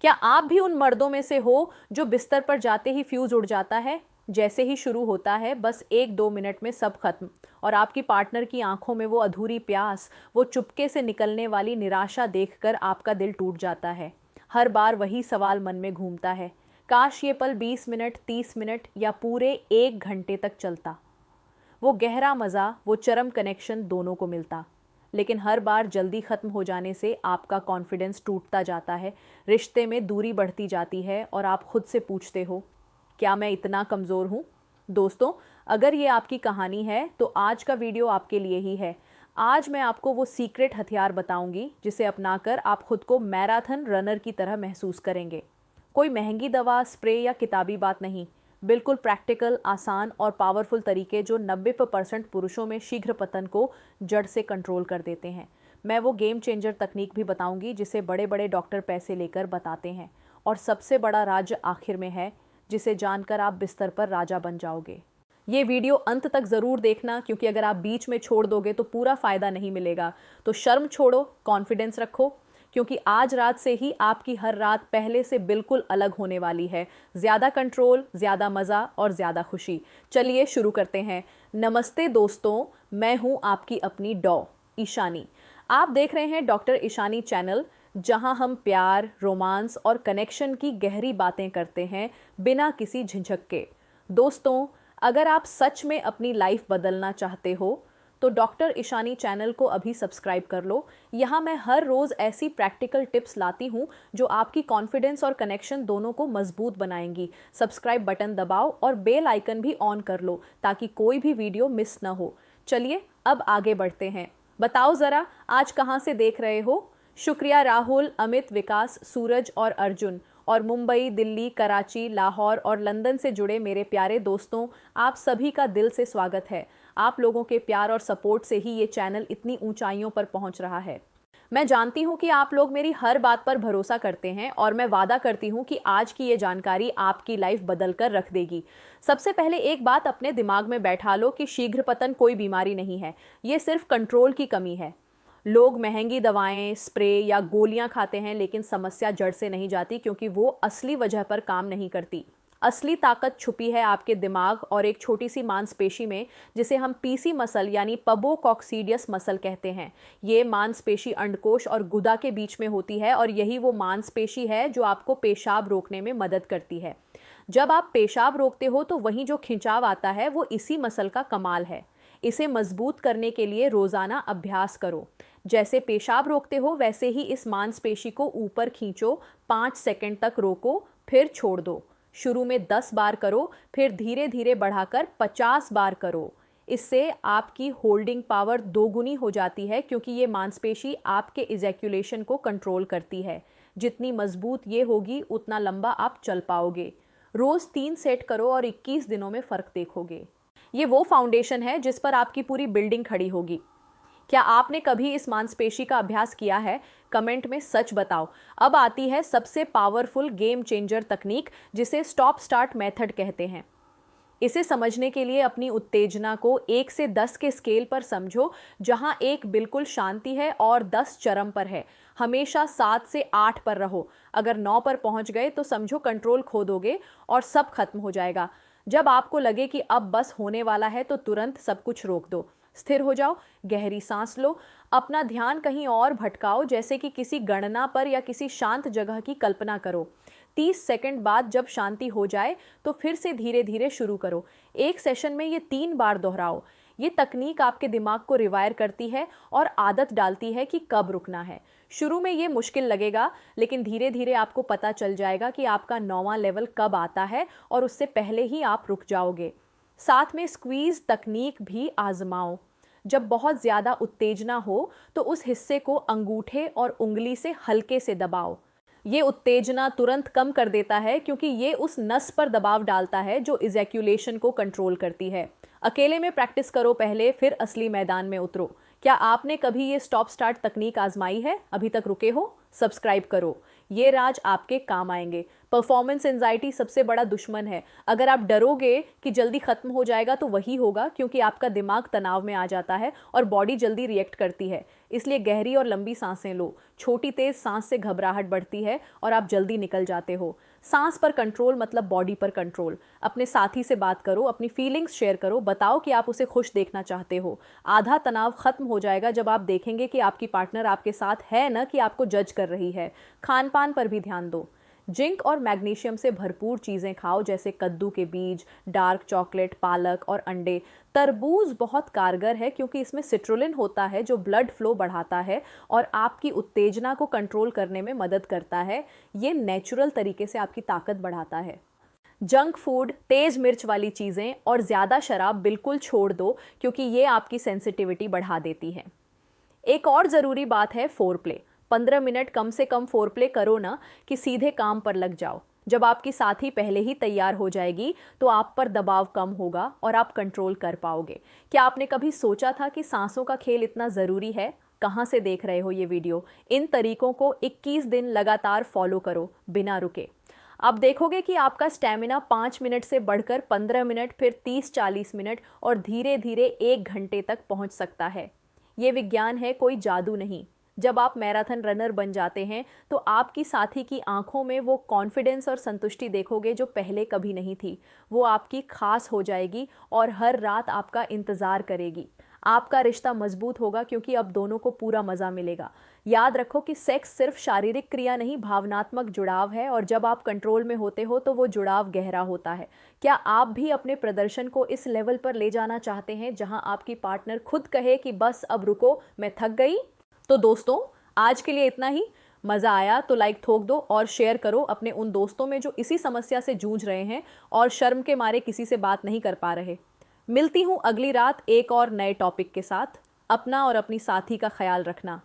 क्या आप भी उन मर्दों में से हो जो बिस्तर पर जाते ही फ्यूज उड़ जाता है, जैसे ही शुरू होता है बस 1-2 मिनट में सब खत्म, और आपकी पार्टनर की आंखों में वो अधूरी प्यास, वो चुपके से निकलने वाली निराशा देखकर आपका दिल टूट जाता है। हर बार वही सवाल मन में घूमता है, काश ये पल 20 मिनट, 30 मिनट या पूरे 1 घंटे तक चलता। वो गहरा मज़ा, वो चरम कनेक्शन दोनों को मिलता। लेकिन हर बार जल्दी ख़त्म हो जाने से आपका कॉन्फिडेंस टूटता जाता है, रिश्ते में दूरी बढ़ती जाती है और आप खुद से पूछते हो, क्या मैं इतना कमज़ोर हूँ? दोस्तों, अगर ये आपकी कहानी है तो आज का वीडियो आपके लिए ही है। आज मैं आपको वो सीक्रेट हथियार बताऊंगी जिसे अपनाकर आप खुद को मैराथन रनर की तरह महसूस करेंगे। कोई महंगी दवा, स्प्रे या किताबी बात नहीं, बिल्कुल प्रैक्टिकल, आसान और पावरफुल तरीके जो 90% पुरुषों में शीघ्र पतन को जड़ से कंट्रोल कर देते हैं। मैं वो गेम चेंजर तकनीक भी बताऊंगी जिसे बड़े बड़े डॉक्टर पैसे लेकर बताते हैं, और सबसे बड़ा राज आखिर में है, जिसे जानकर आप बिस्तर पर राजा बन जाओगे। ये वीडियो अंत तक ज़रूर देखना, क्योंकि अगर आप बीच में छोड़ दोगे तो पूरा फ़ायदा नहीं मिलेगा। तो शर्म छोड़ो, कॉन्फिडेंस रखो, क्योंकि आज रात से ही आपकी हर रात पहले से बिल्कुल अलग होने वाली है। ज़्यादा कंट्रोल, ज़्यादा मज़ा और ज़्यादा खुशी। चलिए शुरू करते हैं। नमस्ते दोस्तों, मैं हूँ आपकी अपनी ईशानी। आप देख रहे हैं डॉक्टर ईशानी चैनल, जहां हम प्यार, रोमांस और कनेक्शन की गहरी बातें करते हैं बिना किसी झिझक के। दोस्तों, अगर आप सच में अपनी लाइफ बदलना चाहते हो तो डॉक्टर ईशानी चैनल को अभी सब्सक्राइब कर लो। यहाँ मैं हर रोज़ ऐसी प्रैक्टिकल टिप्स लाती हूँ जो आपकी कॉन्फिडेंस और कनेक्शन दोनों को मजबूत बनाएंगी। सब्सक्राइब बटन दबाओ और बेल आइकन भी ऑन कर लो ताकि कोई भी वीडियो मिस ना हो। चलिए अब आगे बढ़ते हैं। बताओ ज़रा, आज कहाँ से देख रहे हो? शुक्रिया राहुल, अमित, विकास, सूरज और अर्जुन, और मुंबई, दिल्ली, कराची, लाहौर और लंदन से जुड़े मेरे प्यारे दोस्तों, आप सभी का दिल से स्वागत है। आप लोगों के प्यार और सपोर्ट से ही ये चैनल इतनी ऊंचाइयों पर पहुंच रहा है। मैं जानती हूं कि आप लोग मेरी हर बात पर भरोसा करते हैं, और मैं वादा करती हूं कि आज की ये जानकारी आपकी लाइफ बदल कर रख देगी। सबसे पहले एक बात अपने दिमाग में बैठा लो कि शीघ्र पतन कोई बीमारी नहीं है, ये सिर्फ कंट्रोल की कमी है। लोग महंगी दवाएं, स्प्रे या गोलियां खाते हैं, लेकिन समस्या जड़ से नहीं जाती, क्योंकि वो असली वजह पर काम नहीं करती। असली ताकत छुपी है आपके दिमाग और एक छोटी सी मांसपेशी में, जिसे हम पीसी मसल यानी पबोकॉक्सीडियस मसल कहते हैं। ये मांसपेशी अंडकोश और गुदा के बीच में होती है, और यही वो मांसपेशी है जो आपको पेशाब रोकने में मदद करती है। जब आप पेशाब रोकते हो तो वहीं जो खिंचाव आता है वो इसी मसल का कमाल है। इसे मजबूत करने के लिए रोजाना अभ्यास करो। जैसे पेशाब रोकते हो वैसे ही इस मांसपेशी को ऊपर खींचो, 5 सेकंड तक रोको, फिर छोड़ दो। शुरू में 10 बार करो, फिर धीरे धीरे बढ़ाकर 50 बार करो। इससे आपकी होल्डिंग पावर दोगुनी हो जाती है, क्योंकि ये मांसपेशी आपके इजैक्यूलेशन को कंट्रोल करती है। जितनी मजबूत ये होगी उतना लंबा आप चल पाओगे। रोज 3 सेट करो और 21 दिनों में फर्क देखोगे। ये वो फाउंडेशन है जिस पर आपकी पूरी बिल्डिंग खड़ी होगी। क्या आपने कभी इस मांसपेशी का अभ्यास किया है? कमेंट में सच बताओ। अब आती है सबसे पावरफुल गेम चेंजर तकनीक, जिसे स्टॉप स्टार्ट मेथड कहते हैं। इसे समझने के लिए अपनी उत्तेजना को 1 से 10 के स्केल पर समझो, जहां 1 बिल्कुल शांति है और 10 चरम पर है। हमेशा 7 से 8 पर रहो। अगर 9 पर पहुंच गए तो समझो कंट्रोल खो दोगे और सब खत्म हो जाएगा। जब आपको लगे कि अब बस होने वाला है तो तुरंत सब कुछ रोक दो। स्थिर हो जाओ, गहरी सांस लो, अपना ध्यान कहीं और भटकाओ, जैसे कि किसी गणना पर या किसी शांत जगह की कल्पना करो। 30 सेकंड बाद जब शांति हो जाए तो फिर से धीरे धीरे शुरू करो। एक सेशन में ये 3 बार दोहराओ। ये तकनीक आपके दिमाग को रिवायर करती है और आदत डालती है कि कब रुकना है। शुरू में ये मुश्किल लगेगा, लेकिन धीरे धीरे आपको पता चल जाएगा कि आपका 9वां लेवल कब आता है, और उससे पहले ही आप रुक जाओगे। साथ में स्क्वीज तकनीक भी आजमाओ। जब बहुत ज़्यादा उत्तेजना हो तो उस हिस्से को अंगूठे और उंगली से हल्के से दबाओ। ये उत्तेजना तुरंत कम कर देता है, क्योंकि ये उस नस पर दबाव डालता है जो इजैक्यूलेशन को कंट्रोल करती है। अकेले में प्रैक्टिस करो पहले, फिर असली मैदान में उतरो। क्या आपने कभी ये स्टॉप स्टार्ट तकनीक आजमाई है? अभी तक रुके हो? सब्सक्राइब करो, ये राज आपके काम आएंगे। परफॉर्मेंस एंजाइटी सबसे बड़ा दुश्मन है। अगर आप डरोगे कि जल्दी खत्म हो जाएगा तो वही होगा, क्योंकि आपका दिमाग तनाव में आ जाता है और बॉडी जल्दी रिएक्ट करती है। इसलिए गहरी और लंबी सांसें लो। छोटी तेज सांस से घबराहट बढ़ती है और आप जल्दी निकल जाते हो। सांस पर कंट्रोल मतलब बॉडी पर कंट्रोल। अपने साथी से बात करो, अपनी फीलिंग्स शेयर करो, बताओ कि आप उसे खुश देखना चाहते हो। आधा तनाव खत्म हो जाएगा जब आप देखेंगे कि आपकी पार्टनर आपके साथ है, न कि आपको जज कर रही है। खान पान पर भी ध्यान दो। जिंक और मैग्नीशियम से भरपूर चीज़ें खाओ, जैसे कद्दू के बीज, डार्क चॉकलेट, पालक और अंडे। तरबूज बहुत कारगर है क्योंकि इसमें सिट्रुलिन होता है जो ब्लड फ्लो बढ़ाता है और आपकी उत्तेजना को कंट्रोल करने में मदद करता है। ये नेचुरल तरीके से आपकी ताकत बढ़ाता है। जंक फूड, तेज मिर्च वाली चीज़ें और ज़्यादा शराब बिल्कुल छोड़ दो, क्योंकि ये आपकी सेंसिटिविटी बढ़ा देती है। एक और ज़रूरी बात है फोरप्ले। 15 मिनट कम से कम फोरप्ले करो ना, कि सीधे काम पर लग जाओ। जब आपकी साथी पहले ही तैयार हो जाएगी तो आप पर दबाव कम होगा और आप कंट्रोल कर पाओगे। क्या आपने कभी सोचा था कि सांसों का खेल इतना ज़रूरी है? कहाँ से देख रहे हो ये वीडियो? इन तरीकों को 21 दिन लगातार फॉलो करो बिना रुके। आप देखोगे कि आपका स्टैमिना 5 मिनट से बढ़कर 15 मिनट, फिर 30-40 मिनट और धीरे धीरे 1 घंटे तक पहुंच सकता है। ये विज्ञान है, कोई जादू नहीं। जब आप मैराथन रनर बन जाते हैं तो आपकी साथी की आंखों में वो कॉन्फिडेंस और संतुष्टि देखोगे जो पहले कभी नहीं थी। वो आपकी खास हो जाएगी और हर रात आपका इंतज़ार करेगी। आपका रिश्ता मजबूत होगा क्योंकि अब दोनों को पूरा मज़ा मिलेगा। याद रखो कि सेक्स सिर्फ शारीरिक क्रिया नहीं, भावनात्मक जुड़ाव है, और जब आप कंट्रोल में होते हो तो वो जुड़ाव गहरा होता है। क्या आप भी अपने प्रदर्शन को इस लेवल पर ले जाना चाहते हैं जहां आपकी पार्टनर खुद कहे कि बस अब रुको, मैं थक गई? तो दोस्तों, आज के लिए इतना ही। मज़ा आया तो लाइक ठोक दो और शेयर करो अपने उन दोस्तों में जो इसी समस्या से जूझ रहे हैं और शर्म के मारे किसी से बात नहीं कर पा रहे। मिलती हूँ अगली रात एक और नए टॉपिक के साथ। अपना और अपनी साथी का ख्याल रखना।